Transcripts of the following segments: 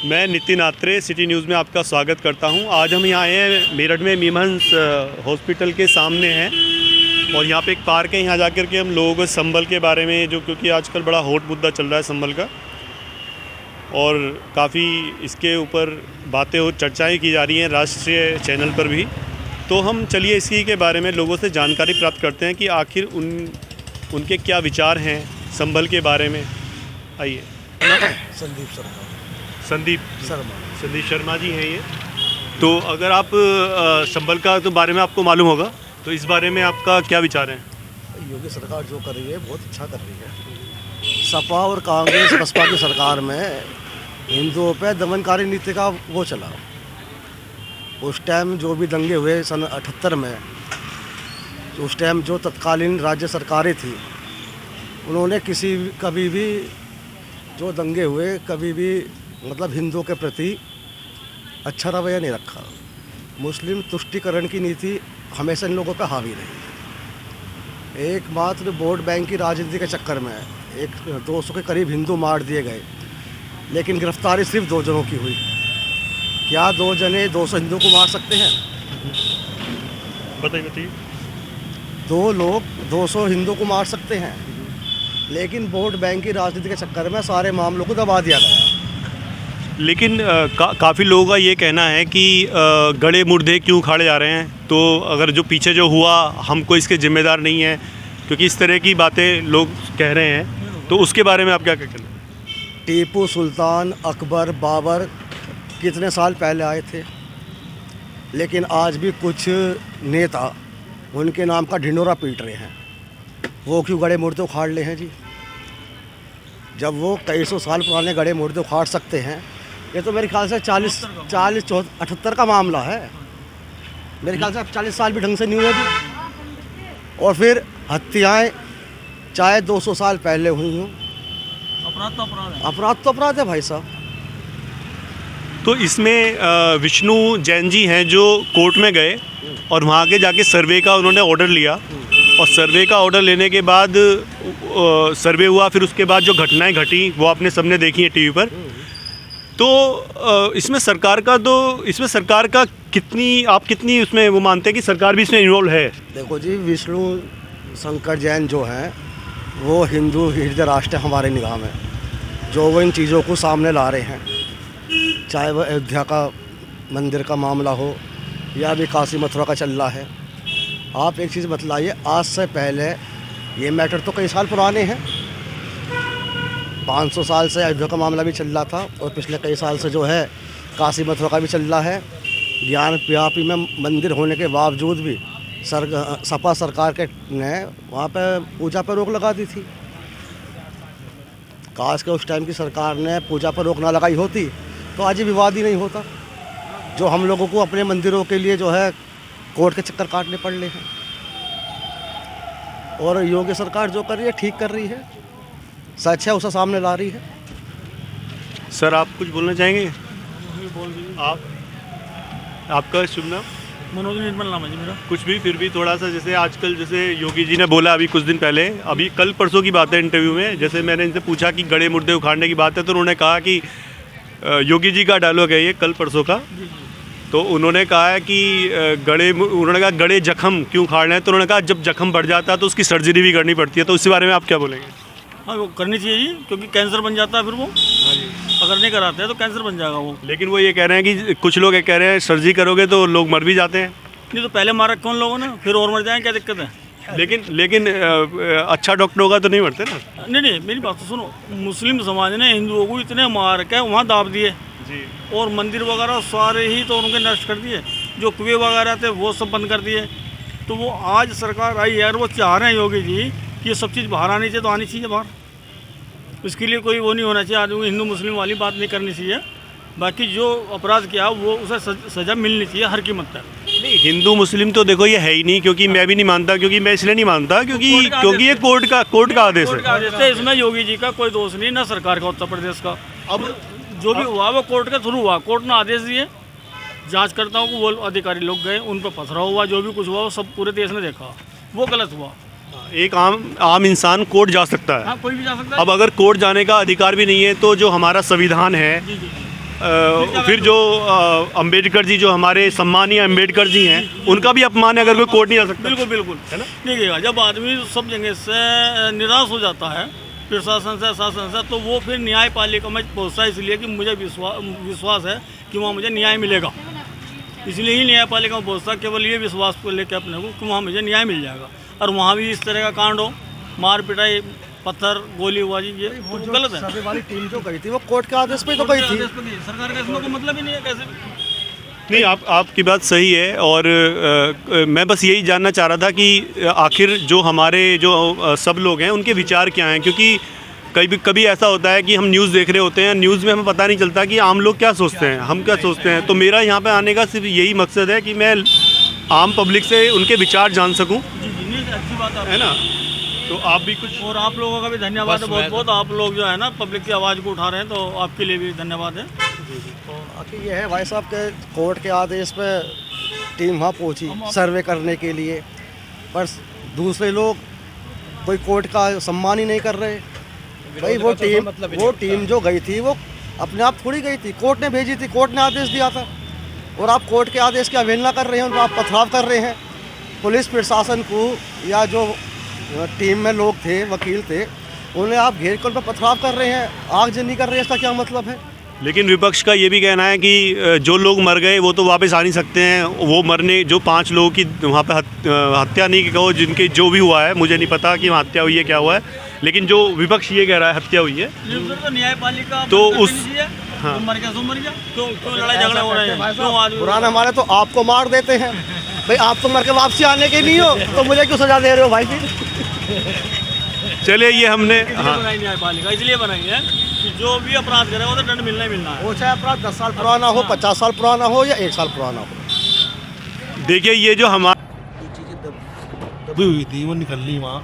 मैं Nitin Atre city news में आपका स्वागत करता हूं। आज हम यहाँ आए हैं मेरठ में मीमहंस हॉस्पिटल के सामने हैं और यहाँ पे एक पार्क है। यहाँ जाकर के हम लोगों को संभल के बारे में जो क्योंकि आजकल बड़ा हॉट मुद्दा चल रहा है संभल का और काफ़ी इसके ऊपर बातें और चर्चाएँ की जा रही हैं राष्ट्रीय चैनल पर भी। तो हम चलिए इसी के बारे में लोगों से जानकारी प्राप्त करते हैं कि आखिर उनके क्या विचार हैं संभल के बारे में। आइए। संदीप शर्मा जी हैं ये। तो अगर आप संभल का तो बारे में आपको मालूम होगा, तो इस बारे में आपका क्या विचार है? योगी सरकार जो कर रही है बहुत अच्छा कर रही है। सपा और कांग्रेस बसपा की सरकार में हिंदुओं पे दमनकारी नीति का वो चला। उस टाइम जो भी दंगे हुए सन 78 में, तो उस टाइम जो तत्कालीन राज्य सरकारें थी उन्होंने कभी भी जो दंगे हुए कभी भी मतलब हिंदुओं के प्रति अच्छा रवैया नहीं रखा। मुस्लिम तुष्टीकरण की नीति हमेशा इन लोगों पर हावी रही। एकमात्र वोट बैंक की राजनीति के चक्कर में 200 के करीब हिंदू मार दिए गए, लेकिन गिरफ्तारी सिर्फ 2 जनों की हुई। क्या 2 जने 200 हिंदू को मार सकते हैं? बताइए। 2 लोग 200 हिंदू को मार सकते हैं, लेकिन वोट बैंक की राजनीति के चक्कर में सारे मामलों को दबा दिया गया। लेकिन काफ़ी लोगों का ये कहना है कि गड़े मुर्दे क्यों उखाड़े जा रहे हैं, तो अगर जो पीछे जो हुआ हमको इसके जिम्मेदार नहीं है, क्योंकि इस तरह की बातें लोग कह रहे हैं। तो उसके बारे में आप क्या कहते हैं? टीपू सुल्तान, अकबर, बाबर कितने साल पहले आए थे, लेकिन आज भी कुछ नेता उनके नाम का ढिंडोरा पीट रहे हैं। वो क्यों गड़े मुर्दे उखाड़ ले हैं जी? जब वो कई सौ साल पुराने गड़े मुर्दे उखाड़ सकते हैं। ये तो मेरे ख्याल से 48 का मामला है। मेरे ख्याल से 40 साल भी ढंग से नहीं हुए अभी। और फिर हत्याएं चाहे 200 साल पहले हुई हों, अपराध तो अपराध है भाई साहब। तो इसमें विष्णु जैन जी हैं जो कोर्ट में गए और वहाँ के जाके सर्वे का उन्होंने ऑर्डर लिया और सर्वे का ऑर्डर लेने के बाद सर्वे हुआ। फिर उसके बाद जो घटनाएं घटी वो आपने सबने देखी हैं टीवी पर। तो इसमें सरकार का कितनी उसमें वो मानते हैं कि सरकार भी इसमें इन्वॉल्व है? देखो जी, विष्णु शंकर जैन जो हैं वो हिंदू हृदय राष्ट्र हमारे निगाह में, जो वो इन चीज़ों को सामने ला रहे हैं, चाहे वह अयोध्या का मंदिर का मामला हो या भी काशी मथुरा का चल रहा है। आप एक चीज़ बतलाइए, आज से पहले ये मैटर तो कई साल पुराने हैं। 500 साल से अयोध्या का मामला भी चल रहा था और पिछले कई साल से जो है काशी मथुरा का भी चल रहा है। ज्ञान व्यापी में मंदिर होने के बावजूद भी सपा सरकार ने वहाँ पे पूजा पर रोक लगा दी थी। काश के उस टाइम की सरकार ने पूजा पर रोक ना लगाई होती तो आज ये विवाद ही नहीं होता, जो हम लोगों को अपने मंदिरों के लिए जो है कोर्ट के चक्कर काटने पड़ रहे हैं। और योगी सरकार जो कर रही है ठीक कर रही है, सच है उसे सामने ला रही है। सर आप कुछ बोलना चाहेंगे? आपका शुभ नाम? मनोज निर्मल नाम है जी मेरा। कुछ भी फिर भी थोड़ा सा, जैसे आजकल जैसे योगी जी ने बोला अभी कुछ दिन पहले, अभी कल परसों की बात है इंटरव्यू में, जैसे मैंने इनसे पूछा कि गड़े मुर्दे उखाड़ने की बात है तो उन्होंने कहा कि योगी जी का डायलॉग है ये कल परसों का। तो उन्होंने कहा है कि उन्होंने कहा गड़े जख्म क्यों उखाड़ने हैं, तो उन्होंने कहा जब जख्म बढ़ जाता है तो उसकी सर्जरी भी करनी पड़ती है। तो उसके बारे में आप क्या बोलेंगे? हाँ, वो करनी चाहिए जी, क्योंकि कैंसर बन जाता है फिर वो। हाँ जी, अगर नहीं कराते हैं तो कैंसर बन जाएगा वो। लेकिन वो ये कह रहे हैं कि कुछ लोग ये कह रहे हैं सर्जरी करोगे तो लोग मर भी जाते हैं। नहीं तो पहले मारा कौन लोगों ने, फिर और मर जाएंगे, क्या दिक्कत है? लेकिन अच्छा डॉक्टर होगा तो नहीं मरते ना। नहीं, मेरी बात तो सुनो। मुस्लिम समाज ने हिंदुओं को इतने मार के वहाँ दाब दिए जी, और मंदिर वगैरह सारे ही तो उनके नष्ट कर दिए। जो कुएं वगैरह थे वो सब बंद कर दिए। तो वो आज सरकार आई है, अगर वो चाह रहे हैं योगी जी कि ये सब चीज़ बाहर आनी चाहिए तो आनी चाहिए बाहर। इसके लिए कोई वो नहीं होना चाहिए, आदमी हिंदू मुस्लिम वाली बात नहीं करनी चाहिए। बाकी जो अपराध किया वो उसे सज़ा मिलनी चाहिए हर कीमत पर। नहीं, हिंदू मुस्लिम तो देखो ये है ही नहीं, क्योंकि मैं भी नहीं मानता, क्योंकि मैं इसलिए नहीं मानता क्योंकि ये कोर्ट का आदेश है। इसमें योगी जी का कोई दोष नहीं, ना सरकार का, उत्तर प्रदेश का। अब जो भी हुआ वो कोर्ट के थ्रू हुआ। कोर्ट ने आदेश दिए, जांचकर्ताओं को वो अधिकारी लोग गए, उन पर पथरा हुआ, जो भी कुछ हुआ वो सब पूरे देश ने देखा, वो गलत हुआ। एक आम इंसान कोर्ट जा सकता है। हाँ, कोई भी जा सकता है। अब अगर कोर्ट जाने का अधिकार भी नहीं है तो जो हमारा संविधान है जी जी, फिर जो अंबेडकर जी, जो हमारे सम्मानीय अंबेडकर जी हैं, उनका भी अपमान है अगर कोई कोर्ट नहीं जा सकता। बिल्कुल बिल्कुल है ना? देखिएगा, जब आदमी सब जगह से निराश हो जाता है, प्रशासन से, शासन से, तो वो फिर न्यायपालिका में पहुँचता है, इसलिए कि मुझे विश्वास है कि वहाँ मुझे न्याय मिलेगा। इसलिए ही न्यायपालिका में पहुँचता, केवल ये विश्वास को लेकर अपने को कि वहाँ मुझे न्याय मिल जाएगा। और वहाँ भी इस तरह का कांड हो, मार पिटाई, पत्थर गोलीबाजी, ये गलत है। सर्वे वाली टीम जो गई थी वो कोर्ट के आदेश पे तो गई थी। सरकार का इसमें कोई मतलब ही नहीं है कैसे भी। नहीं, आपकी बात सही है। और मैं बस यही जानना चाह रहा था कि आखिर जो हमारे जो सब लोग हैं उनके विचार क्या हैं, क्योंकि कभी ऐसा होता है कि हम न्यूज़ देख रहे होते हैं, न्यूज़ में हमें पता नहीं चलता कि आम लोग क्या सोचते हैं, हम क्या सोचते हैं। तो मेरा यहाँ पे आने का सिर्फ यही मकसद है कि मैं आम पब्लिक से उनके विचार जान सकूँ, अच्छी बात है ना। तो आप भी कुछ, और आप लोगों का भी धन्यवाद है बहुत बहुत। आप लोग जो है ना पब्लिक की आवाज़ को उठा रहे हैं, तो आपके लिए भी धन्यवाद है। बाकी ये है भाई साहब के कोर्ट के आदेश पे टीम वहाँ पहुँची सर्वे करने के लिए, पर दूसरे लोग कोई कोर्ट का सम्मान ही नहीं कर रहे। भाई वो टीम जो गई थी वो अपने आप थोड़ी गई थी, कोर्ट ने भेजी थी, कोर्ट ने आदेश दिया था, और आप कोर्ट के आदेश की अवहेलना कर रहे हैं, उन पर आप पथराव कर रहे हैं। पुलिस प्रशासन को या जो टीम में लोग थे, वकील थे, उन्हें आप घेर कर उन पर पथराव कर रहे हैं, आगजनी कर रहे हैं, इसका क्या मतलब है? लेकिन विपक्ष का ये भी कहना है कि जो लोग मर गए वो तो वापस आ नहीं सकते हैं। वो मरने, जो 5 लोगों की वहाँ पे हत्या नहीं कहो, जिनके जो भी हुआ है, मुझे नहीं पता कि वहाँ हत्या हुई है क्या हुआ है, लेकिन जो विपक्ष ये कह रहा है हत्या हुई है, तो न्यायपालिका तो उस मर गया, मर गया, क्यों लड़ाई झगड़े हो रहे हैं, क्यों आज पुराना हमारे तो आपको मार देते हैं भाई, आप तो मर के वापसी आने के नहीं हो, तो मुझे क्यों सजा दे रहे हो भाई? चलिए, ये हमने बनाई न्यायपालिका इसलिए बनाई है कि जो भी अपराध करे वो तो दंड मिलना ही मिलना है। वो चाहे अपराध 10 साल पुराना हो, 50 साल पुराना हो, या 1 साल पुराना हो। देखिए, ये जो दबी हुई थी वो निकल ली वहाँ।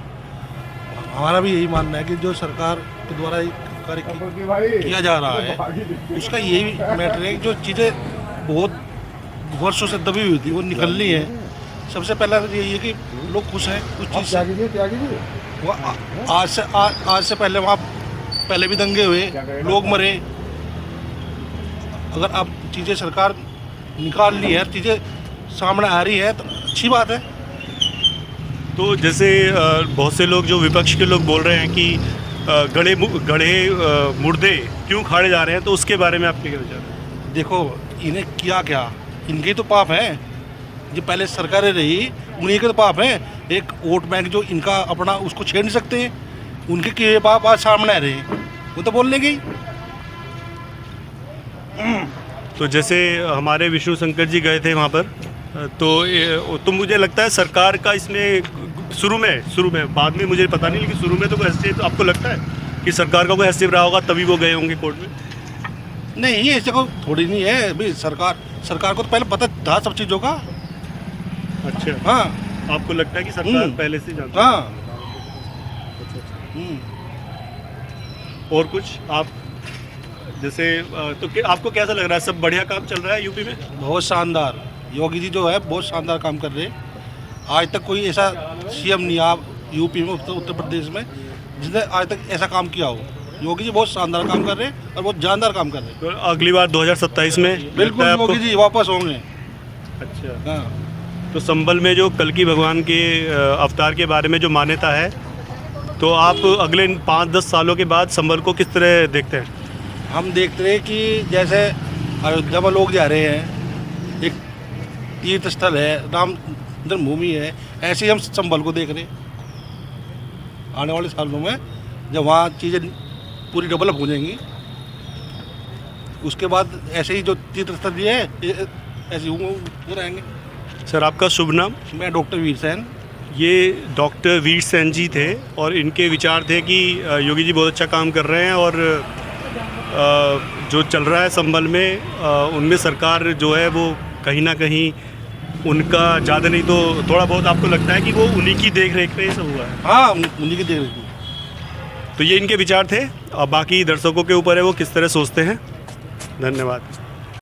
हमारा भी यही मानना है कि जो सरकार के द्वारा कार्य किया जा रहा है उसका यही मैटर है कि जो चीज़ें बहुत वर्षों से दबी हुई थी वो निकलनी है। सबसे पहला तो यही है कि लोग खुश हैं कुछ चीज़ से। वो आज से पहले वहाँ पहले भी दंगे हुए, लोग मरे। अगर अब चीज़ें सरकार निकाल ली है, चीज़ें सामने आ रही है, तो अच्छी बात है। तो जैसे बहुत से लोग, जो विपक्ष के लोग बोल रहे हैं कि गड़े मुर्दे क्यों खाड़े जा रहे हैं, तो उसके बारे में आपके क्या विचार है? देखो, इन्हें किया क्या, इनके तो पाप है। जो पहले सरकारें रही उन्हीं के तो पाप है। एक वोट बैंक जो इनका अपना, उसको छेड़ नहीं सकते हैं, उनके किए पाप आज सामने आ रहे हैं, वो तो बोलने गई। तो जैसे हमारे विष्णु शंकर जी गए थे वहाँ पर, तो मुझे लगता है सरकार का इसमें शुरू में, बाद में मुझे पता नहीं, लेकिन शुरू में तो कोई हस्तक्षेप, तो आपको लगता है कि सरकार का कोई हस्तक्षेप रहा होगा तभी वो गए होंगे कोर्ट में? नहीं, ये ऐसे को थोड़ी नहीं है भाई। सरकार को तो पहले पता था सब चीज़ों का। अच्छा, हाँ, आपको लगता है कि सरकार पहले से जानती? हाँ। और कुछ आप जैसे तो आपको कैसा लग रहा है, सब बढ़िया काम चल रहा है यूपी में? बहुत शानदार। योगी जी जो है बहुत शानदार काम कर रहे हैं। आज तक कोई ऐसा सीएम नहीं आप यूपी में, उत्तर प्रदेश में, जिसने आज तक ऐसा काम किया हो। योगी जी बहुत शानदार काम कर रहे हैं और बहुत जानदार काम कर रहे हैं। तो अगली बार 2027 में बिल्कुल योगी जी वापस होंगे। अच्छा, हाँ। तो संबल में जो कल्कि भगवान के अवतार के बारे में जो मान्यता है, तो आप अगले 5-10 सालों के बाद संबल को किस तरह देखते हैं? हम देखते हैं कि जैसे अयोध्या में लोग जा रहे हैं, एक तीर्थ स्थल है, राम जन्मभूमि है, ऐसे ही हम संबल को देख रहे हैं। आने वाले सालों में जब वहाँ चीज़ें पूरी डेवलप हो जाएंगी, उसके बाद ऐसे ही जो तीर्थ स्थल है ऐसे हो रहेंगे। सर, आपका शुभ नाम? मैं डॉक्टर वीर सेन। ये डॉक्टर वीर सेन जी थे, और इनके विचार थे कि योगी जी बहुत अच्छा काम कर रहे हैं, और जो चल रहा है संबल में, उनमें सरकार जो है वो कहीं ना कहीं उनका ज़्यादा नहीं तो थोड़ा बहुत आपको लगता है कि वो उन्हीं की देख रेख पे ये सब हुआ है? हाँ, उन्हीं की देख रेख। तो ये इनके विचार थे। अब बाकी दर्शकों के ऊपर है वो किस तरह सोचते हैं। धन्यवाद।